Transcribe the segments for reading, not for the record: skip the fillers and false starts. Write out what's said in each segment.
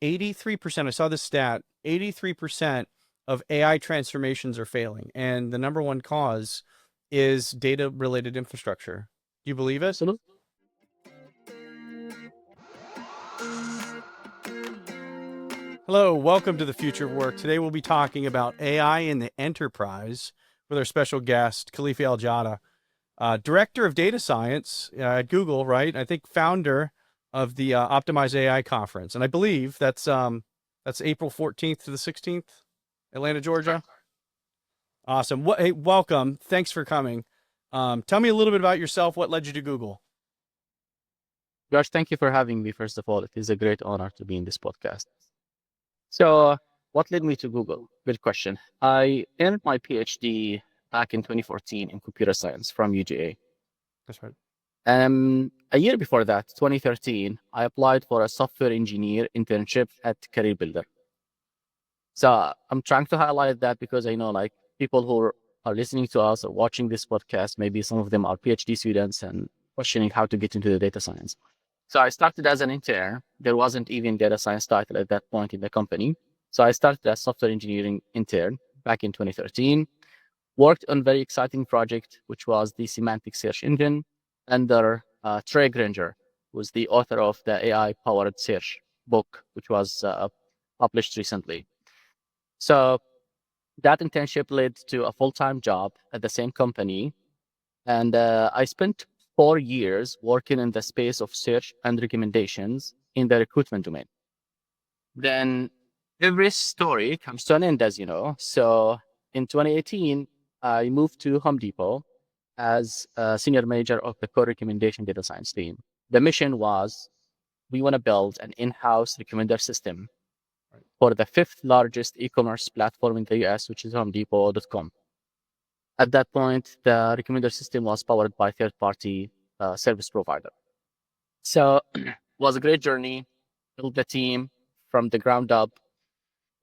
83%, I saw this stat, 83% of AI transformations are failing. And the number one cause is data related infrastructure. Do you believe it? Absolutely. Hello, welcome to the Future of Work. Today we'll be talking about AI in the enterprise with our special guest, Khalifeh Al Jadda, Director of Data Science at Google, right? I think founder of the Optimize AI conference. And I believe that's April 14th to the 16th, Atlanta, Georgia. Awesome. Hey, welcome. Thanks for coming. Tell me a little bit about yourself. What led you to Google? Josh, thank you for having me. First of all, it is a great honor to be in this podcast. So, what led me to Google? Good question. I earned my PhD back in 2014 in computer science from UGA. That's right. A year before that, 2013, I applied for a software engineer internship at Career Builder. So, I'm trying to highlight that because I know like people who are listening to us or watching this podcast, maybe some of them are PhD students and questioning how to get into the data science. So I started as an intern. There wasn't even data science title at that point in the company. So I started as software engineering intern back in 2013. Worked on a very exciting project, which was the semantic search engine under Trey Granger, who was the author of the AI-powered search book, which was published recently. So that internship led to a full-time job at the same company. And I spent 4 years working in the space of search and recommendations in the recruitment domain. Then every story comes to an end, as you know. So in 2018, I moved to Home Depot as a senior manager of the core recommendation data science team. The mission was we want to build an in-house recommender system for the 5th largest e-commerce platform in the US, which is HomeDepot.com. At that point, the recommender system was powered by third-party service provider. So it was a great journey. Built the team from the ground up,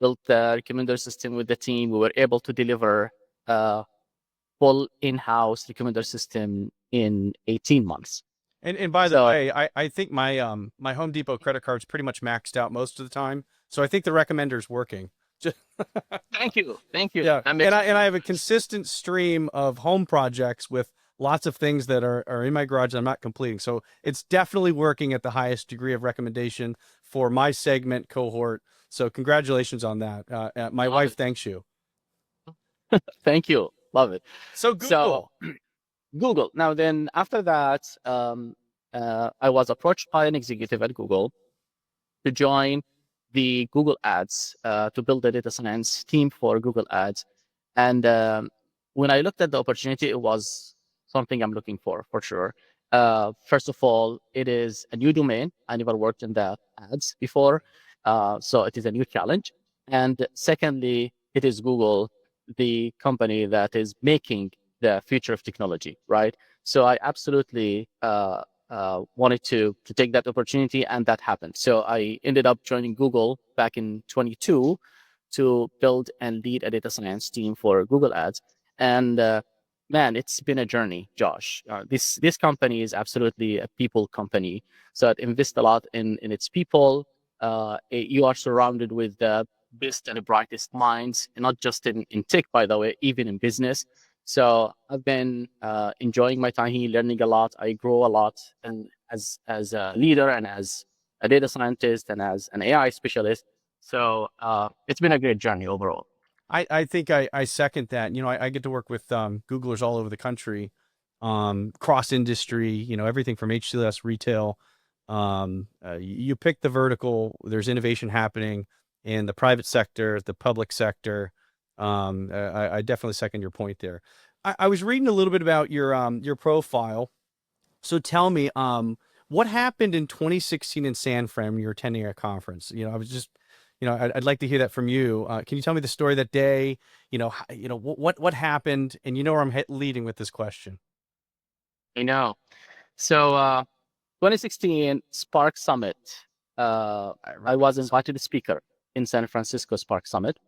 built the recommender system with the team. We were able to deliver a full in-house recommender system in 18 months. And by the way, I think my Home Depot credit card's pretty much maxed out most of the time. So I think the recommender's working. Thank you. Yeah. And I have a consistent stream of home projects with lots of things that are in my garage that I'm not completing. So it's definitely working at the highest degree of recommendation for my segment cohort. So congratulations on that. My wife thanks you. Thank you. Love it. So Google. Google. Now then, after that, I was approached by an executive at Google to join the Google Ads, to build a data science team for Google Ads. And when I looked at the opportunity, it was something I'm looking for sure. First of all, it is a new domain. I never worked in the ads before. So it is a new challenge. And secondly, it is Google, the company that is making the future of technology, right? So I absolutely wanted to take that opportunity, and that happened. So I ended up joining Google back in 22 to build and lead a data science team for Google Ads. And man, it's been a journey, Josh. This company is absolutely a people company. So it invests a lot in its people. You are surrounded with the best and the brightest minds, and not just in tech, by the way, even in business. So I've been enjoying my time here, learning a lot. I grow a lot, and as a leader, and as a data scientist, and as an AI specialist. So it's been a great journey overall. I think I second that. You know, I get to work with Googlers all over the country, cross industry. You know, everything from HCLS retail. You pick the vertical. There's innovation happening in the private sector, the public sector. I definitely second your point there. I was reading a little bit about your profile. So tell me, what happened in 2016 in San Fran when you were attending a conference? You know, I was just, you know, I'd like to hear that from you. Can you tell me the story that day? You know, what happened? And you know where I'm leading with this question. I know. So 2016 Spark Summit. I was invited to speaker in San Francisco Spark Summit.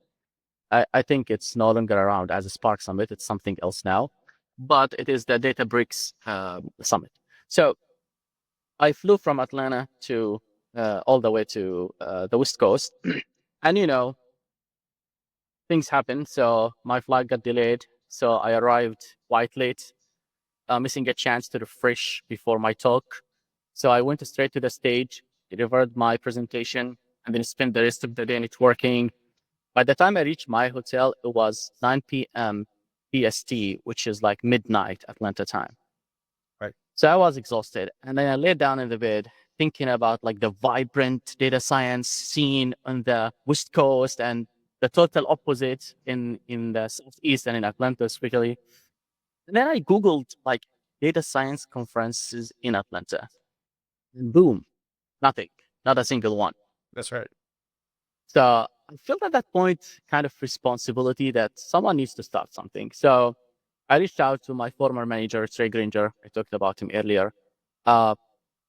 I think it's no longer around as a Spark Summit. It's something else now, but it is the Databricks Summit. So I flew from Atlanta to all the way to the West Coast. And things happen. So my flight got delayed. So I arrived quite late, missing a chance to refresh before my talk. So I went straight to the stage, delivered my presentation, and then spent the rest of the day networking. By the time I reached my hotel, it was 9 p.m. PST, which is like midnight Atlanta time. Right. So I was exhausted. And then I laid down in the bed thinking about like the vibrant data science scene on the West Coast and the total opposite in the Southeast and in Atlanta especially. And then I Googled like data science conferences in Atlanta. And boom, nothing, not a single one. That's right. So I felt at that point kind of responsibility that someone needs to start something. So I reached out to my former manager, Trey Granger. I talked about him earlier. Uh,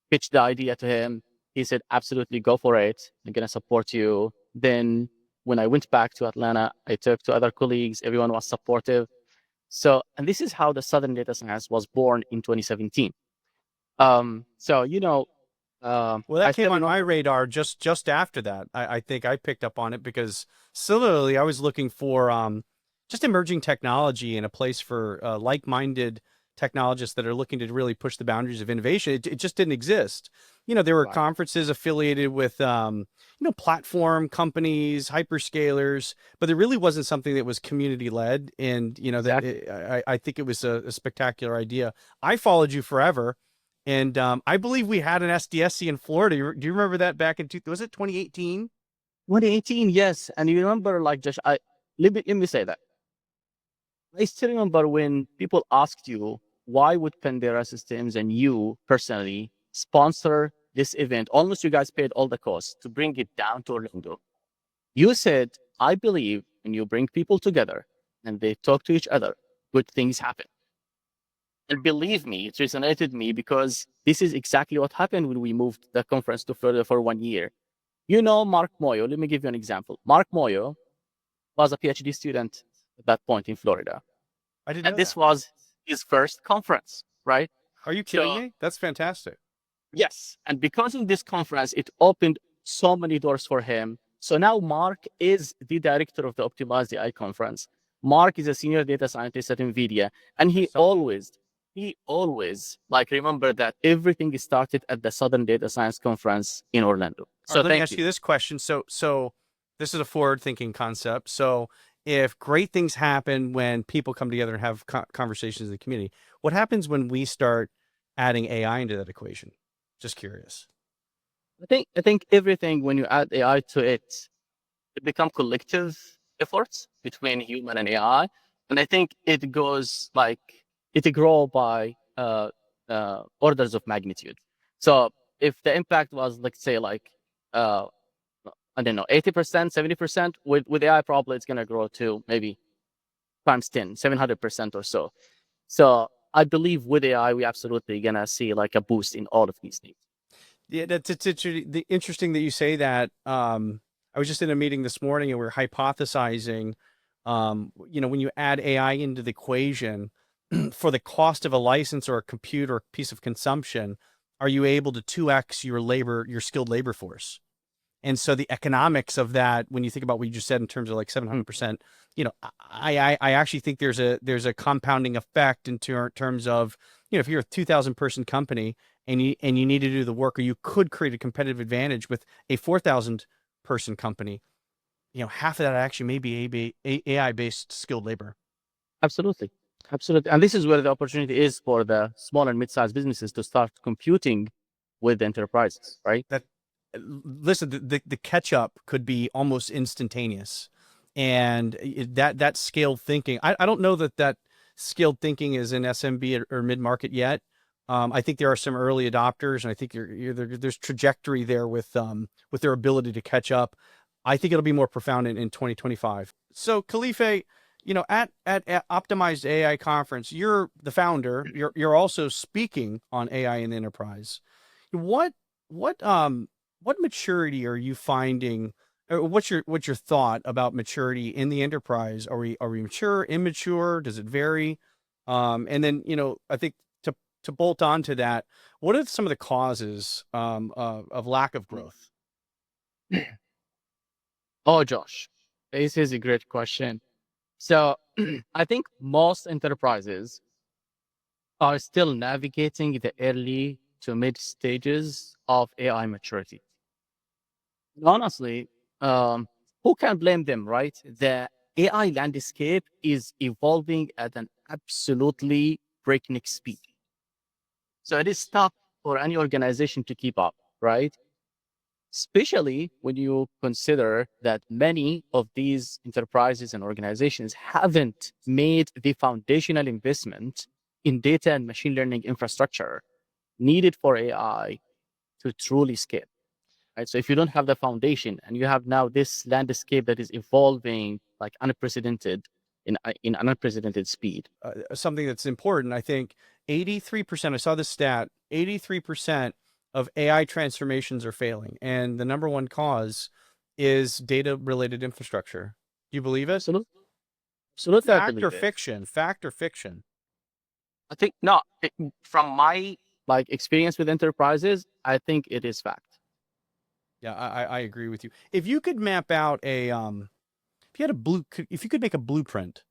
pitched the idea to him. He said, absolutely go for it. I'm going to support you. Then when I went back to Atlanta, I talked to other colleagues. Everyone was supportive. So, and this is how the Southern Data Science was born in 2017. So, Well, that I came still on my remember. radar just after that. I think I picked up on it because similarly, I was looking for just emerging technology and a place for like-minded technologists that are looking to really push the boundaries of innovation. It just didn't exist. There were Right. conferences affiliated with platform companies, hyperscalers, but there really wasn't something that was community-led. And Exactly. I think it was a spectacular idea. I followed you forever. And I believe we had an SDSC in Florida. Do you remember that back in was it 2018? 2018, yes. And you remember, like, just let me say that. I still remember when people asked you, why would Pandora Systems and you personally sponsor this event? Almost you guys paid all the costs to bring it down to Orlando. You said, I believe when you bring people together and they talk to each other, good things happen. And believe me, it resonated me because this is exactly what happened when we moved the conference to Florida for 1 year. Mark Moyo, let me give you an example. Mark Moyo was a PhD student at that point in Florida. I didn't And know this that. was his first conference, right? Are you kidding So, me? That's fantastic. yes. And because of this conference, it opened so many doors for him. So now Mark is the director of the Optimize AI conference. Mark is a senior data scientist at NVIDIA. And So he always like remember that everything started at the Southern Data Science Conference in Orlando. all right, So let me thank ask you. you this question. So this is a forward-thinking concept. So if great things happen when people come together and have conversations in the community, what happens when we start adding AI into that equation? Just curious. I think everything when you add AI to it, it become collective efforts between human and AI. And I think it goes like it grow by orders of magnitude. So if the impact was, let's say, like uh, I don't know, 80%, 70%, with AI, probably it's gonna grow to maybe times 10, 700% or so. So I believe with AI, we absolutely gonna see like a boost in all of these things. Yeah, it's interesting that you say that. I was just in a meeting this morning and we are hypothesizing, when you add AI into the equation for the cost of a license or a compute or piece of consumption, are you able to 2x your skilled labor force? And so the economics of that, when you think about what you just said in terms of like Mm, 700%, I actually think there's a compounding effect in terms of, if you're a 2,000 person company and you need to do the work, or you could create a competitive advantage with a 4,000 person company, half of that actually may be AI based skilled labor. absolutely. Absolutely. And this is where the opportunity is for the small and mid-sized businesses to start computing with enterprises, right? That listen, the catch up could be almost instantaneous, and that scaled thinking. I don't know that scaled thinking is in SMB or mid market yet. I think there are some early adopters, and I think there's trajectory there with their ability to catch up. I think it'll be more profound in 2025. So Khalife, at Optimized AI conference, you're the founder. You're also speaking on AI in the enterprise. What what maturity are you finding? Or what's your thought about maturity in the enterprise? Are we mature, immature? Does it vary? And then I think to to bolt on to that, what are some of the causes of lack of growth? Oh, Josh, this is a great question. So I think most enterprises are still navigating the early to mid stages of AI maturity. And honestly, um, who can blame them, right? The AI landscape is evolving at an absolutely breakneck speed. So it is tough for any organization to keep up, right? Especially when you consider that many of these enterprises and organizations haven't made the foundational investment in data and machine learning infrastructure needed for AI to truly scale. Right. So if you don't have the foundation and you have now this landscape that is evolving like unprecedented in unprecedented speed. Something that's important, I think 83%, I saw this stat, 83% of AI transformations are failing. And the number one cause is data related infrastructure. Do you believe it? Absolutely, absolutely, I Fact or believe it. fiction? Fact or fiction? I think no, from my like experience with enterprises, I think it is fact. Yeah, I agree with you. If you could map out if you had a if you could make a blueprint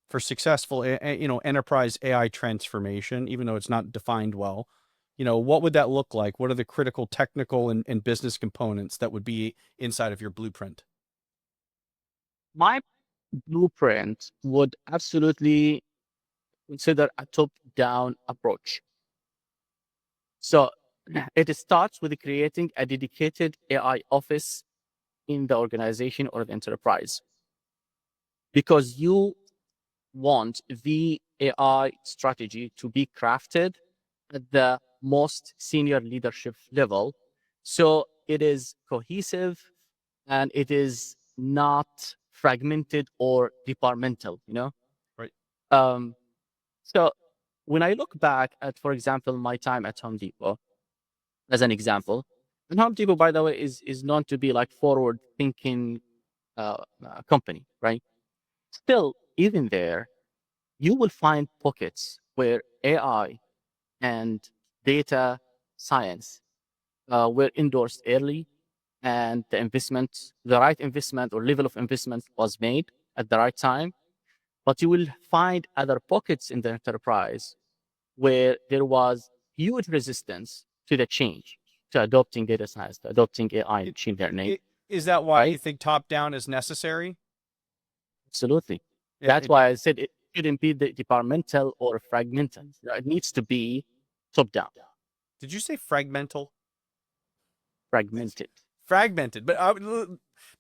for successful, enterprise AI transformation, even though it's not defined well, what would that look like? What are the critical technical and business components that would be inside of your blueprint? My blueprint would absolutely consider a top-down approach. So it starts with creating a dedicated AI office in the organization or the enterprise because you want the AI strategy to be crafted at the most senior leadership level. So it is cohesive and it is not fragmented or departmental. Right. Um, so when I look back at, for example, my time at Home Depot, as an example, and Home Depot, by the way, is known to be like forward thinking company, right? Still, even there, you will find pockets where AI and data science were endorsed early and the right investment or level of investment was made at the right time. But you will find other pockets in the enterprise where there was huge resistance to the change, to adopting data science, to adopting AI and It, machine learning, is that why you right? think top down is necessary? Absolutely. Yeah. That's why I said it shouldn't be the departmental or fragmented. It needs to be top down, Did you say fragmental? fragmented. Fragmented, but Yeah.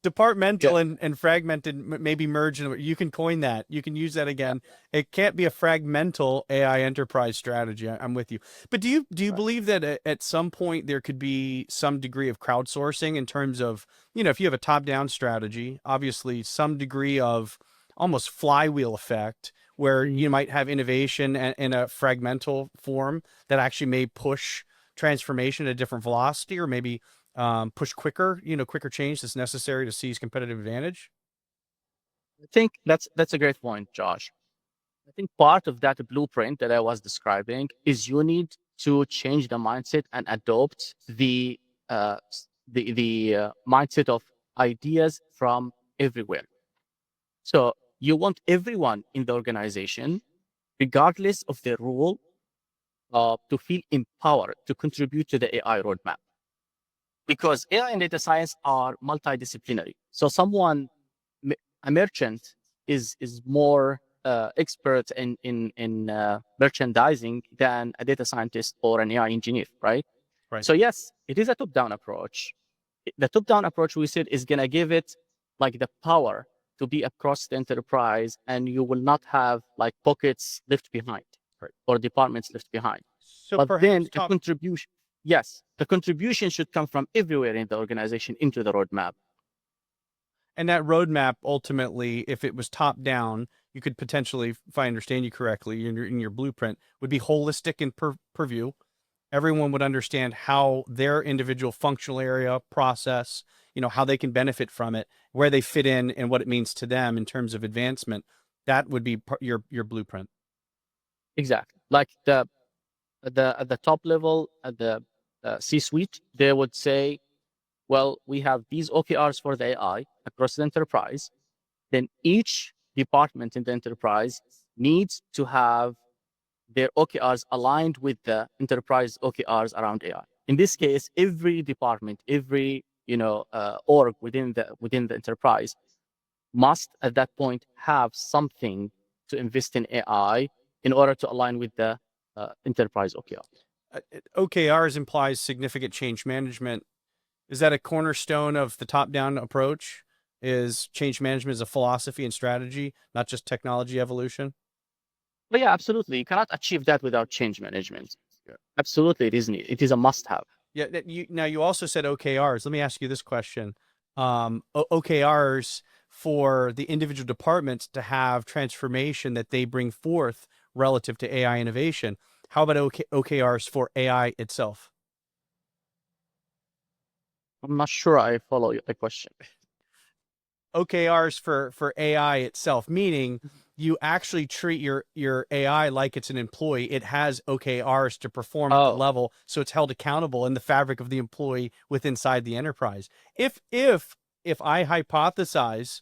departmental and fragmented maybe merge. You can coin that. You can use that again. It can't be a fragmental AI enterprise strategy. I'm with you. But do you Right. believe that at some point there could be some degree of crowdsourcing in terms of, if you have a top down strategy, obviously some degree of almost flywheel effect where you might have innovation in a fragmental form that actually may push transformation at a different velocity, or maybe push quicker, quicker change that's necessary to seize competitive advantage? I think that's a great point, Josh. I think part of that blueprint that I was describing is you need to change the mindset and adopt the mindset of ideas from everywhere. So you want everyone in the organization, regardless of their role, to feel empowered to contribute to the AI roadmap. Because AI and data science are multidisciplinary. So a merchant is more expert in merchandising than a data scientist or an AI engineer, right? Right. So yes, it is a top-down approach. The top-down approach we said is gonna give it like the power to be across the enterprise, and you will not have like pockets left behind Right. or departments left behind. So But perhaps then the top contribution, yes, the contribution should come from everywhere in the organization into the roadmap. And that roadmap ultimately, if it was top down, you could potentially, if I understand you correctly, in your blueprint, would be holistic in purview. Everyone would understand how their individual functional area process, how they can benefit from it, where they fit in, and what it means to them in terms of advancement. That would be your blueprint. Exactly. Like at the top level, at the C-suite, they would say, well, we have these OKRs for the AI across the enterprise. Then each department in the enterprise needs to have their OKRs aligned with the enterprise OKRs around AI. In this case, every department, every org within the enterprise must at that point have something to invest in AI in order to align with the enterprise OKR. OKRs implies significant change management. Is that a cornerstone of the top-down approach? Is change management as a philosophy and strategy, not just technology evolution? But yeah, absolutely. You cannot achieve that without change management. Yeah. Absolutely, it is a must-have. Yeah. Now you also said OKRs. Let me ask you this question: OKRs for the individual departments to have transformation that they bring forth relative to AI innovation. How about OKRs for AI itself? I'm not sure I follow the question. OKRs for AI itself, meaning you actually treat your AI like it's an employee. It has OKRs to perform at the Oh, level, so it's held accountable in the fabric of the employee with inside the enterprise. If I hypothesize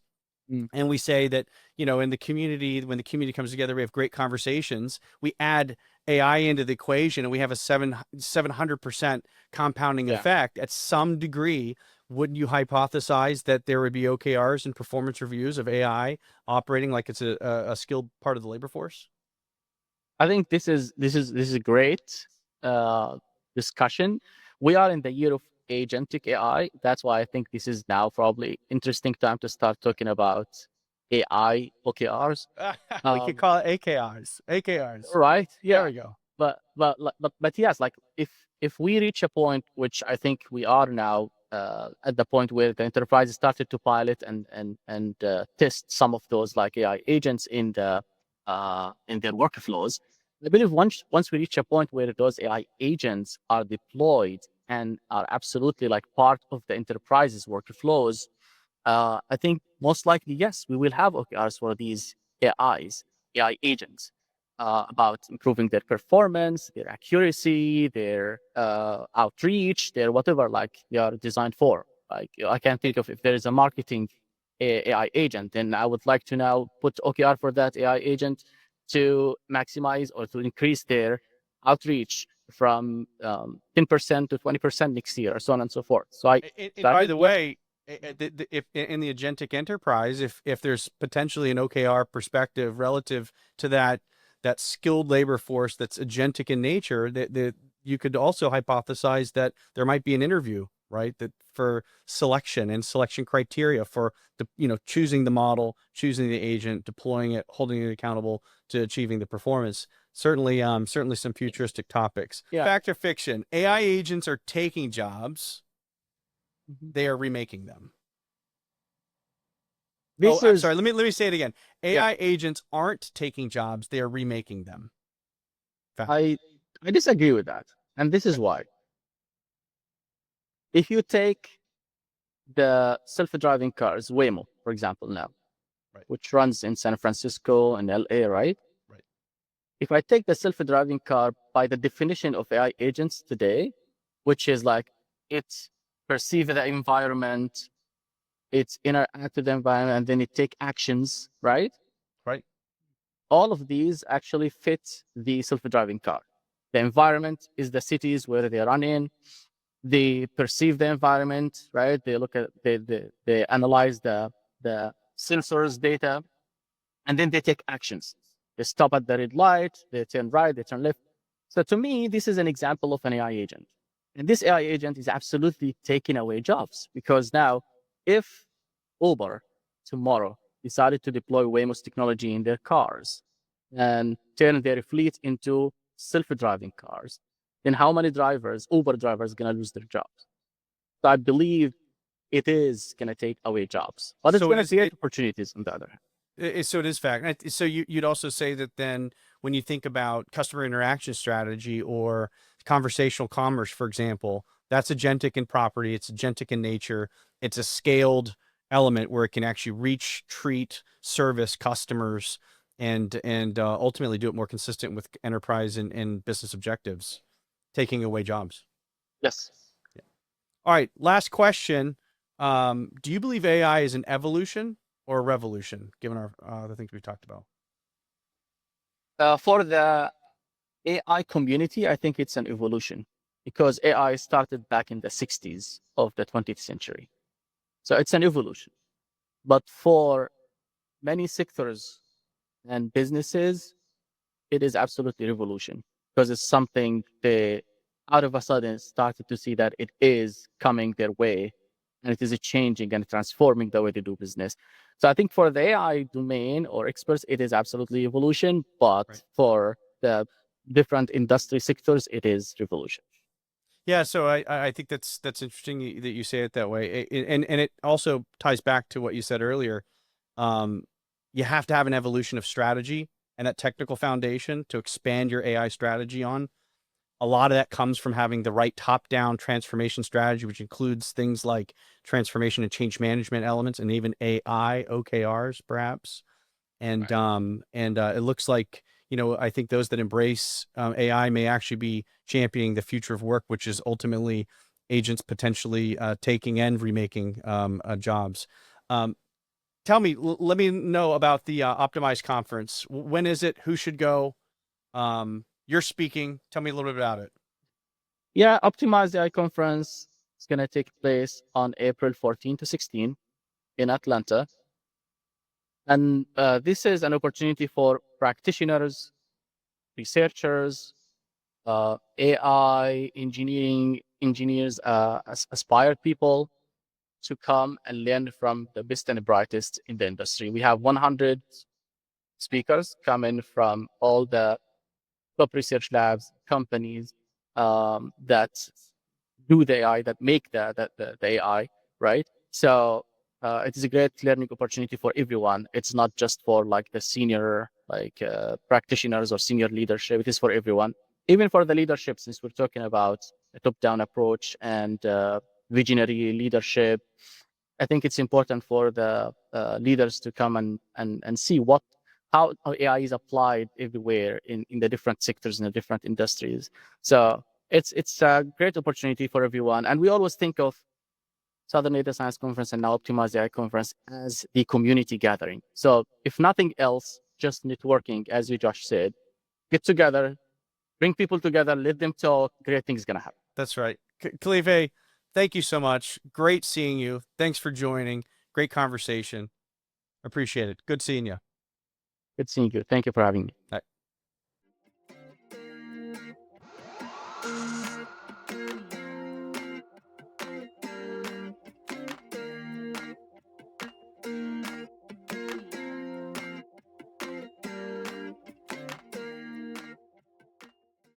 mm, and we say that, in the community, when the community comes together, we have great conversations, we add AI into the equation, and we have a 700% compounding yeah. effect at some degree. Wouldn't you hypothesize that there would be OKRs and performance reviews of AI operating like it's a skilled part of the labor force? I think this is a great uh, discussion. We are in the year of agentic AI. That's why I think this is now probably interesting time to start talking about AI OKRs. We could call it AKRs. AKRs. Right? There Yeah. we go. But yes, like if we reach a point, which I think we are now at the point where the enterprise started to pilot and test some of those like AI agents in their workflows. I believe once we reach a point where those AI agents are deployed and are absolutely like part of the enterprise's workflows, I think most likely, yes, we will have OKRs for these AI agents, about improving their performance, their accuracy, their outreach, their whatever like they are designed for. Like I can think of if there is a marketing AI agent, then I would like to now put OKR for that AI agent to maximize or to increase their outreach from 10% to 20% next year, so on and so forth. And So I by think the yes. way, if in the agentic enterprise, if there's potentially an OKR perspective relative to that skilled labor force that's agentic in nature, that you could also hypothesize that there might be an interview, right? That for selection and selection criteria for the choosing the model, choosing the agent, deploying it, holding it accountable to achieving the performance. Certainly some futuristic topics. Yeah. Fact or fiction? AI agents are taking jobs, Mhm. they are remaking them. Oh, This I'm is sorry. Let me say it again. yeah. AI agents aren't taking jobs; they are remaking them. Fact. I I disagree with that, and this is Okay. why. If you take the self-driving cars, Waymo, for example, now, Right. which runs in San Francisco and LA, right? Right. If I take the self-driving car by the definition of AI agents today, which is like it perceive the environment, it interact with the environment, and then it take actions, right? Right. All of these actually fit the self-driving car. The environment is the cities where they run in. They perceive the environment, right? They look at they analyze the sensors data, and then they take actions. They stop at the red light, they turn right, they turn left. So to me, this is an example of an AI agent. And this AI agent is absolutely taking away jobs because now, if Uber tomorrow decided to deploy Waymo's technology in their cars and turn their fleet into self-driving cars, then how many drivers, Uber drivers, going to lose their jobs? So I believe it is going to take away jobs, but it's So going it to is. create opportunities on the other hand. So it is fact. So you'd also say that then when you think about customer interaction strategy or conversational commerce, for example, that's agentic in property. It's agentic in nature. It's a scaled element where it can actually reach, treat, service customers and ultimately do it more consistent with enterprise and business objectives, taking away jobs. Yes. All right, last question. Do you believe AI is an evolution or a revolution, given our the things we've talked about? For the AI community, I think it's an evolution because AI started back in the 60s of the 20th century. So it's an evolution. But for many sectors and businesses, it is absolutely revolution because it's something they out of a sudden started to see that it is coming their way and it is changing and transforming the way they do business. So I think for the AI domain or experts, it is absolutely evolution, but Right. for the different industry sectors, it is revolution. Yeah, so I think that's interesting that you say it that way, and it also ties back to what you said earlier. Um, you have to have an evolution of strategy and that technical foundation to expand your AI strategy on. A lot of that comes from having the right top-down transformation strategy, which includes things like transformation and change management elements, and even AI OKRs, perhaps. And Right. it looks like, I think those that embrace AI may actually be championing the future of work, which is ultimately agents potentially taking and remaking jobs. Um, Tell me, let me know about the Optimized conference. When is it? Who should go? You're speaking. Tell me a little bit about it. Yeah, Optimize the AI conference is going to take place on April 14 to 16 in Atlanta. And this is an opportunity for practitioners, researchers, AI engineers, aspired people to come and learn from the best and brightest in the industry. We have 100 speakers coming from all the top research labs, companies that do the AI, that make the AI, right? So it is a great learning opportunity for everyone. It's not just for like the senior practitioners or senior leadership. It is for everyone, even for the leadership, since we're talking about a top-down approach and visionary leadership. I think it's important for the leaders to come and see how AI is applied everywhere in the different sectors in the different industries. So it's a great opportunity for everyone. And we always think of Southern Data Science Conference and now Optimize AI Conference as the community gathering. So if nothing else, just networking, as you Josh said, get together, bring people together, let them talk, great things gonna happen. That's right. Khalifeh, thank you so much. Great seeing you. Thanks for joining. Great conversation. Appreciate it. Good seeing you. Good seeing you. Thank you for having me.